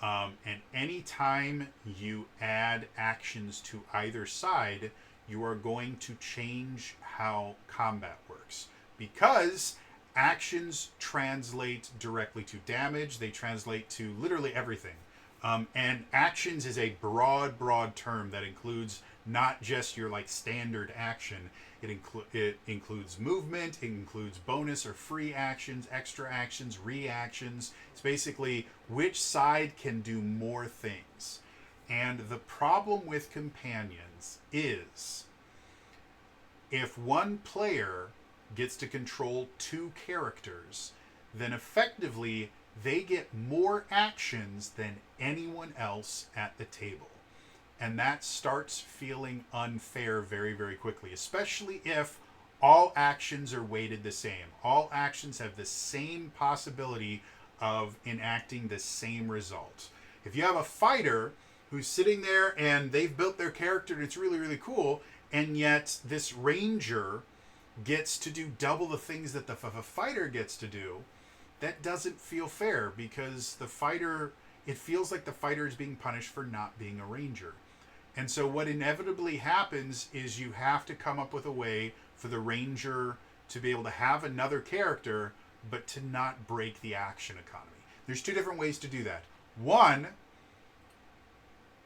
have. And anytime you add actions to either side, you are going to change how combat works. Because actions translate directly to damage, they translate to literally everything. And actions is a broad term that includes not just your like standard action. It includes movement, it includes bonus or free actions, extra actions, reactions. It's basically which side can do more things. And the problem with companions is if one player gets to control two characters, then effectively they get more actions than anyone else at the table. And that starts feeling unfair very, very quickly, especially if all actions are weighted the same. All actions have the same possibility of enacting the same result. If you have a fighter who's sitting there and they've built their character and it's really, really cool, and yet this ranger gets to do double the things that the fighter gets to do, that doesn't feel fair, because the fighter, it feels like the fighter is being punished for not being a ranger. And so what inevitably happens is you have to come up with a way for the ranger to be able to have another character, but to not break the action economy. There's two different ways to do that. One,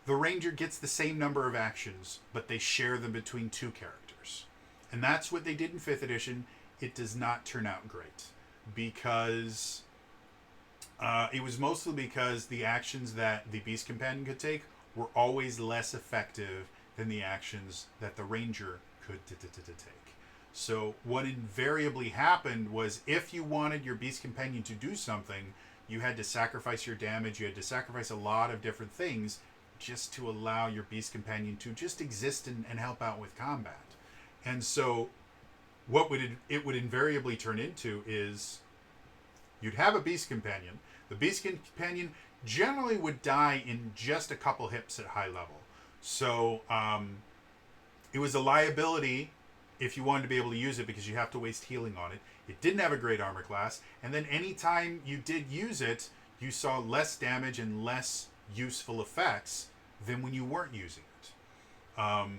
the ranger gets the same number of actions, but they share them between two characters. And that's what they did in 5th edition. It does not turn out great, because it was mostly because the actions that the Beast Companion could take were always less effective than the actions that the ranger could take. So what invariably happened was, if you wanted your Beast Companion to do something, you had to sacrifice your damage, you had to sacrifice a lot of different things just to allow your Beast Companion to just exist and help out with combat. And so what it would invariably turn into is you'd have a Beast Companion. The Beast Companion generally would die in just a couple hits at high level. So it was a liability if you wanted to be able to use it, because you have to waste healing on it. It didn't have a great armor class. And then anytime you did use it, you saw less damage and less useful effects than when you weren't using it.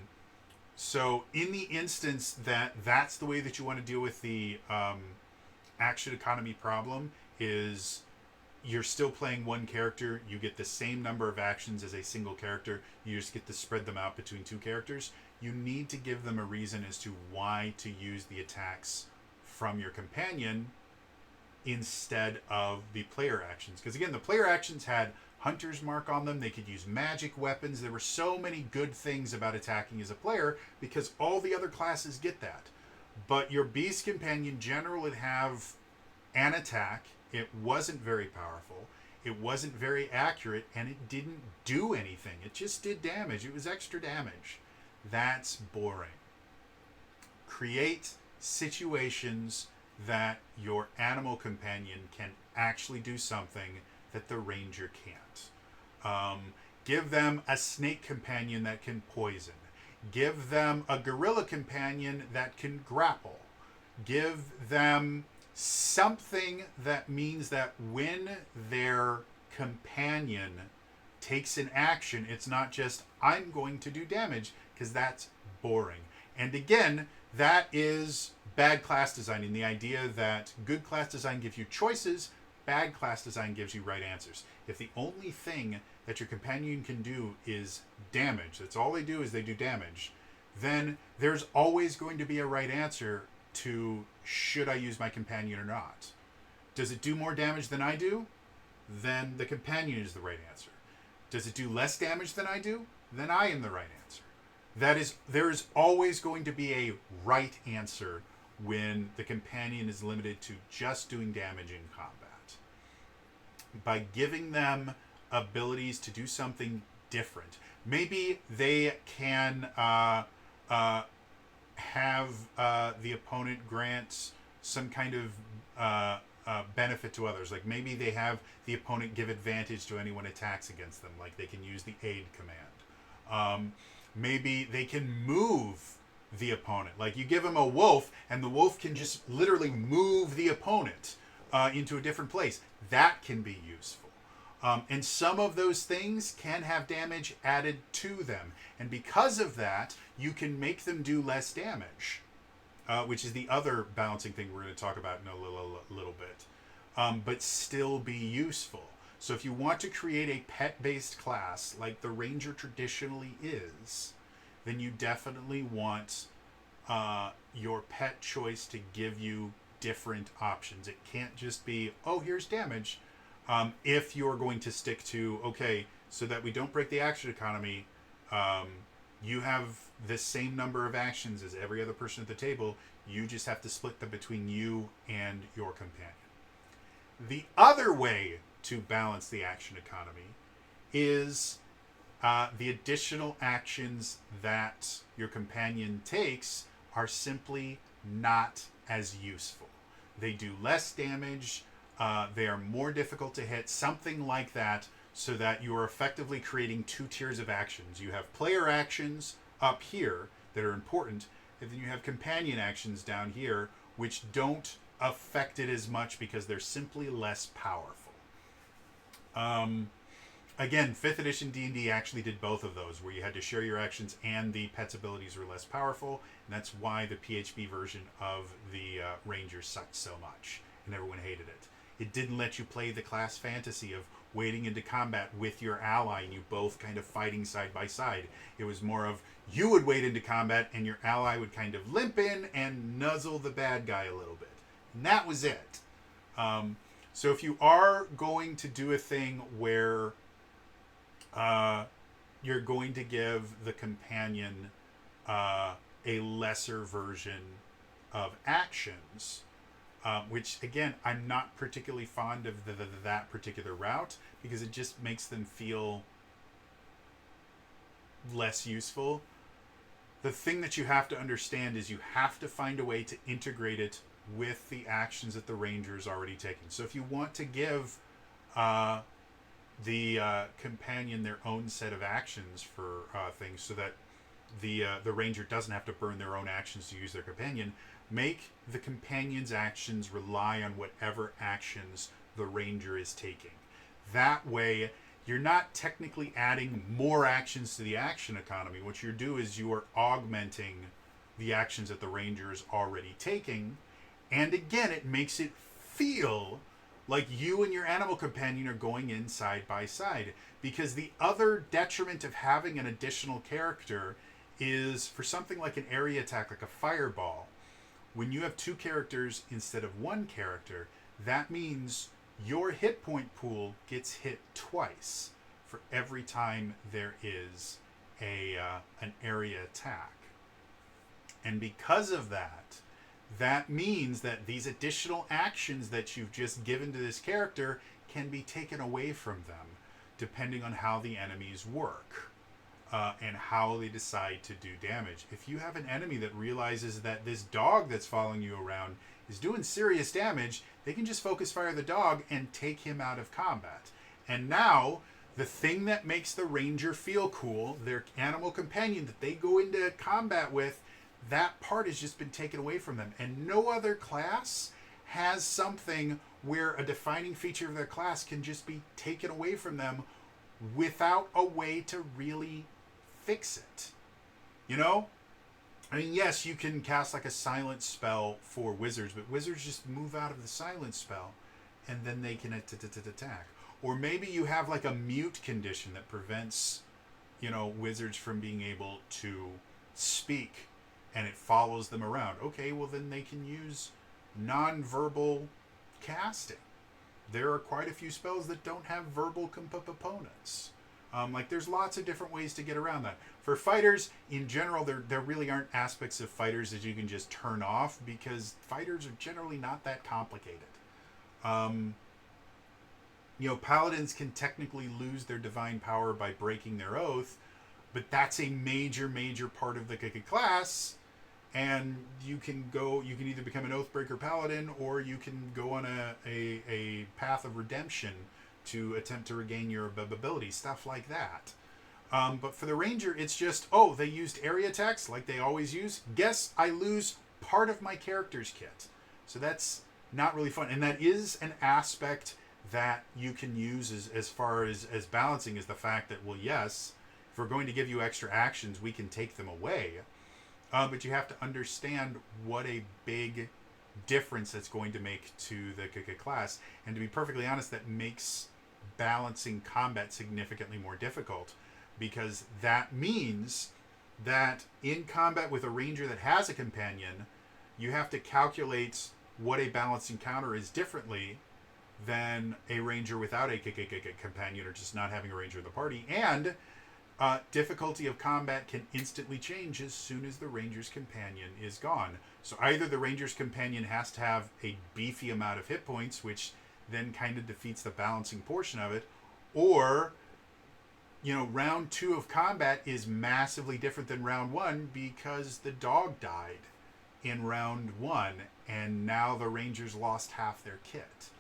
So in the instance that that's the way that you want to deal with the action economy problem, is you're still playing one character. You get the same number of actions as a single character. You just get to spread them out between two characters. You need to give them a reason as to why to use the attacks from your companion instead of the player actions. Because again, the player actions had Hunter's Mark on them. They could use magic weapons. There were so many good things about attacking as a player because all the other classes get that. But your Beast Companion generally would have an attack. It wasn't very powerful. It wasn't very accurate, and it didn't do anything. It just did damage. It was extra damage. That's boring. Create situations that your animal companion can actually do something that the ranger can't. Give them a snake companion that can poison. Give them a gorilla companion that can grapple. Give them something that means that when their companion takes an action, it's not just, I'm going to do damage, because that's boring. And again, that is bad class designing. The idea that good class design gives you choices, bad class design gives you right answers. If the only thing that your companion can do is damage, that's all they do is they do damage, then there's always going to be a right answer to should I use my companion or not. Does it do more damage than I do? Then the companion is the right answer. Does it do less damage than I do? Then I am the right answer. There is always going to be a right answer when the companion is limited to just doing damage in combat. By giving them abilities to do something different. Maybe they can have the opponent grant some kind of benefit to others. Like maybe they have the opponent give advantage to anyone attacks against them. Like they can use the aid command. Maybe they can move the opponent. Like you give them a wolf and the wolf can just literally move the opponent into a different place. That can be useful. And some of those things can have damage added to them. And because of that, you can make them do less damage, which is the other balancing thing we're going to talk about in a little bit, but still be useful. So if you want to create a pet-based class like the Ranger traditionally is, then you definitely want your pet choice to give you different options. It can't just be, oh, here's damage. If you're going to stick to, okay, so that we don't break the action economy, you have the same number of actions as every other person at the table. You just have to split them between you and your companion. The other way to balance the action economy is the additional actions that your companion takes are simply not as useful. They do less damage. They are more difficult to hit, something like that, so that you are effectively creating two tiers of actions. You have player actions up here that are important, and then you have companion actions down here, which don't affect it as much because they're simply less powerful. Again, 5th edition D&D actually did both of those, where you had to share your actions and the pet's abilities were less powerful, and that's why the PHB version of the Rangers sucked so much, and everyone hated it. It didn't let you play the class fantasy of wading into combat with your ally and you both kind of fighting side by side. It was more of you would wade into combat and your ally would kind of limp in and nuzzle the bad guy a little bit. And that was it. So if you are going to do a thing where you're going to give the companion a lesser version of actions, which again, I'm not particularly fond of that particular route because it just makes them feel less useful. The thing that you have to understand is you have to find a way to integrate it with the actions that the ranger is already taking. So if you want to give the companion their own set of actions for things so that the ranger doesn't have to burn their own actions to use their companion, make the companion's actions rely on whatever actions the ranger is taking. That way, you're not technically adding more actions to the action economy. What you do is you are augmenting the actions that the ranger is already taking. And again, it makes it feel Like you and your animal companion are going in side by side. Because the other detriment of having an additional character is for something like an area attack, like a fireball. When you have two characters instead of one character, that means your hit point pool gets hit twice for every time there is an area attack. And because of that, that means that these additional actions that you've just given to this character can be taken away from them depending on how the enemies work and how they decide to do damage. If you have an enemy that realizes that this dog that's following you around is doing serious damage, they can just focus fire the dog and take him out of combat. And now, the thing that makes the ranger feel cool, their animal companion that they go into combat with, that part has just been taken away from them. And no other class has something where a defining feature of their class can just be taken away from them without a way to really fix it. You know? I mean, yes, you can cast like a silence spell for wizards, but wizards just move out of the silence spell and then they can attack. Or maybe you have like a mute condition that prevents, wizards from being able to speak and it follows them around. Okay, well then they can use non-verbal casting. There are quite a few spells that don't have verbal components. Like there's lots of different ways to get around that. For fighters, in general, there really aren't aspects of fighters that you can just turn off because fighters are generally not that complicated. Paladins can technically lose their divine power by breaking their oath, but that's a major, major part of the class. And you can either become an Oathbreaker Paladin or you can go on a path of redemption to attempt to regain your ability, stuff like that. But for the Ranger, it's just, they used area attacks like they always use. Guess I lose part of my character's kit. So that's not really fun. And that is an aspect that you can use as far as balancing, is the fact that, well, yes, if we're going to give you extra actions, we can take them away. But you have to understand what a big difference that's going to make to the class. And to be perfectly honest, that makes balancing combat significantly more difficult, because that means that in combat with a ranger that has a companion, you have to calculate what a balanced encounter is differently than a ranger without a companion or just not having a ranger in the party. And difficulty of combat can instantly change as soon as the ranger's companion is gone. So either the ranger's companion has to have a beefy amount of hit points, which then kind of defeats the balancing portion of it, or round 2 of combat is massively different than round 1 because the dog died in round 1 and now the rangers lost half their kit.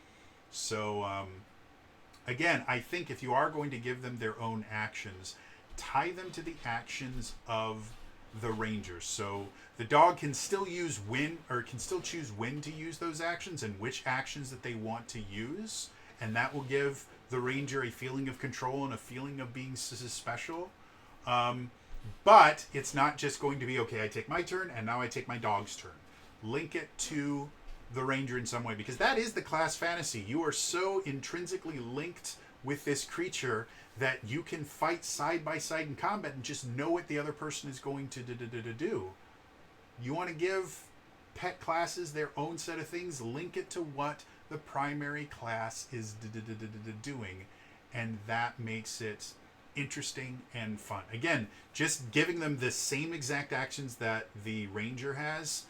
So again, I think if you are going to give them their own actions, tie them to the actions of the rangers. So the dog can still use when, or can still choose when to use those actions and which actions that they want to use, and that will give the ranger a feeling of control and a feeling of being special. But it's not just going to be, okay, I take my turn and now I take my dog's turn. Link it to the ranger in some way, because that is the class fantasy. You are so intrinsically linked with this creature that you can fight side by side in combat and just know what the other person is going to do. You want to give pet classes their own set of things, link it to what the primary class is doing, and that makes it interesting and fun. Again, just giving them the same exact actions that the ranger has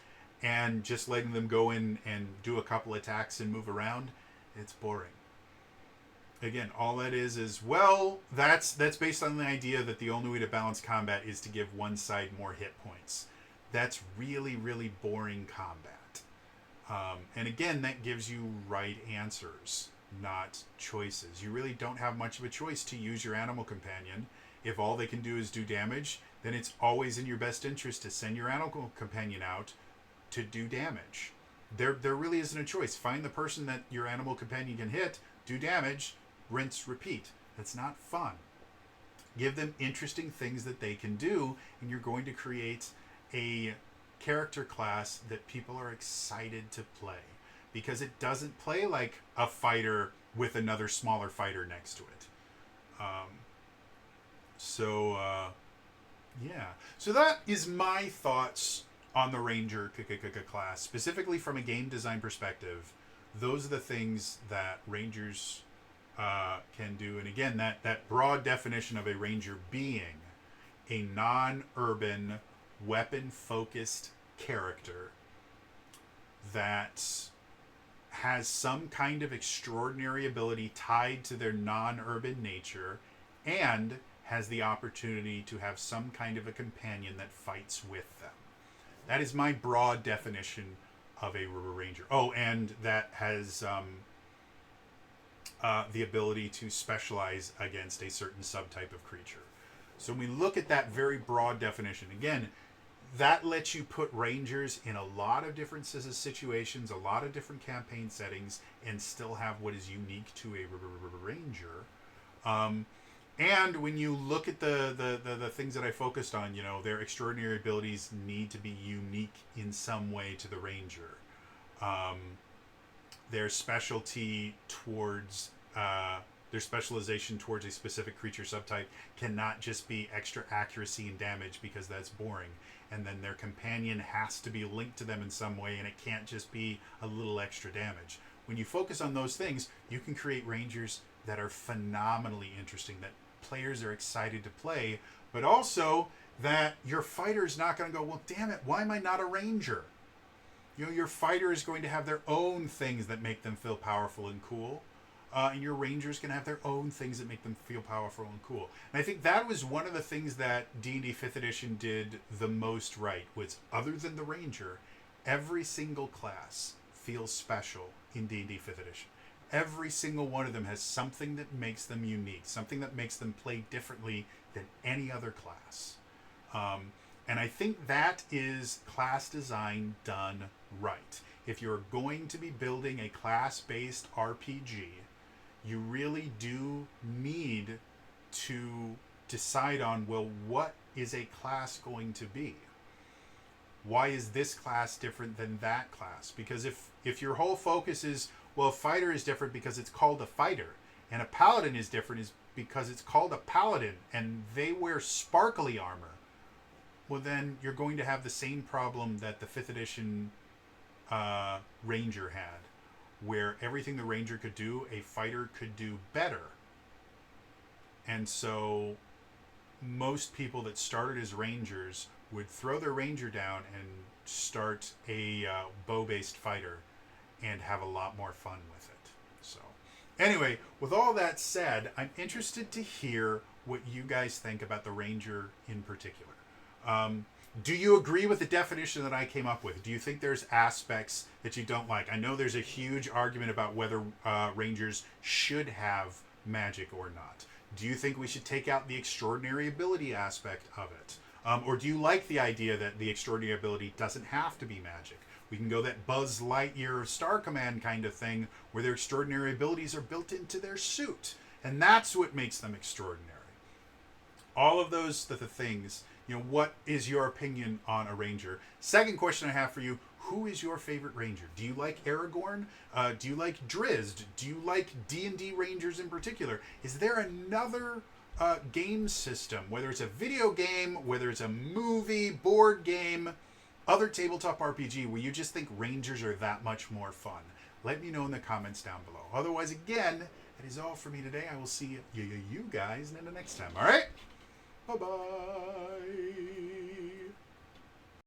and just letting them go in and do a couple attacks and move around, it's boring. Again, all that is, well, that's based on the idea that the only way to balance combat is to give one side more hit points. That's really, really boring combat. And again, that gives you right answers, not choices. You really don't have much of a choice to use your animal companion. If all they can do is do damage, then it's always in your best interest to send your animal companion out to do damage. There really isn't a choice. Find the person that your animal companion can hit, do damage, rinse, repeat. That's not fun. Give them interesting things that they can do, and you're going to create a character class that people are excited to play. because it doesn't play like a fighter with another smaller fighter next to it. Um, yeah. So that is my thoughts on the Ranger class, specifically from a game design perspective. Those are the things that Rangers can do. And again, that broad definition of a Ranger being a non-urban, weapon-focused character that has some kind of extraordinary ability tied to their non-urban nature and has the opportunity to have some kind of a companion that fights with them. That is my broad definition of a Ranger. Oh, and that has the ability to specialize against a certain subtype of creature. So when we look at that very broad definition, again, that lets you put Rangers in a lot of different situations, a lot of different campaign settings, and still have what is unique to a Ranger. And when you look at the things that I focused on, you know, their extraordinary abilities need to be unique in some way to the Ranger. Their specialty towards their specialization towards a specific creature subtype cannot just be extra accuracy and damage, because that's boring. And then their companion has to be linked to them in some way, and it can't just be a little extra damage. When you focus on those things, you can create Rangers that are phenomenally interesting, that players are excited to play, but also that your fighter is not going to go, well, damn it, why am I not a Ranger? You know, your fighter is going to have their own things that make them feel powerful and cool. And your Rangers can have their own things that make them feel powerful and cool. And I think that was one of the things that D&D 5th edition did the most right, was other than the Ranger, every single class feels special in D&D 5th edition. Every single one of them has something that makes them unique, something that makes them play differently than any other class. And I think that is class design done right. If you're going to be building a class-based RPG, you really do need to decide on, well, what is a class going to be? Why is this class different than that class? Because if your whole focus is, well, a fighter is different because it's called a fighter, and a paladin is different is because it's called a paladin, and they wear sparkly armor, well, then you're going to have the same problem that the 5th edition Ranger had, where everything the Ranger could do, a fighter could do better. And so most people that started as Rangers would throw their Ranger down and start a bow-based fighter and have a lot more fun with it. So anyway, with all that said, I'm interested to hear what you guys think about the Ranger in particular. Do you agree with the definition that I came up with? Do you think there's aspects that you don't like? I know there's a huge argument about whether Rangers should have magic or not. Do you think we should take out the extraordinary ability aspect of it? Or do you like the idea that the extraordinary ability doesn't have to be magic? We can go that Buzz Lightyear Star Command kind of thing, where their extraordinary abilities are built into their suit, and that's what makes them extraordinary. All of those the things. You know, what is your opinion on a Ranger? Second question I have for you, who is your favorite Ranger? Do you like Aragorn? Do you like Drizzt? Do you like D&D Rangers in particular? Is there another game system, whether it's a video game, whether it's a movie, board game, other tabletop RPG, where you just think Rangers are that much more fun? Let me know in the comments down below. Otherwise, again, that is all for me today. I will see you guys in the next time. All right? Bye-bye.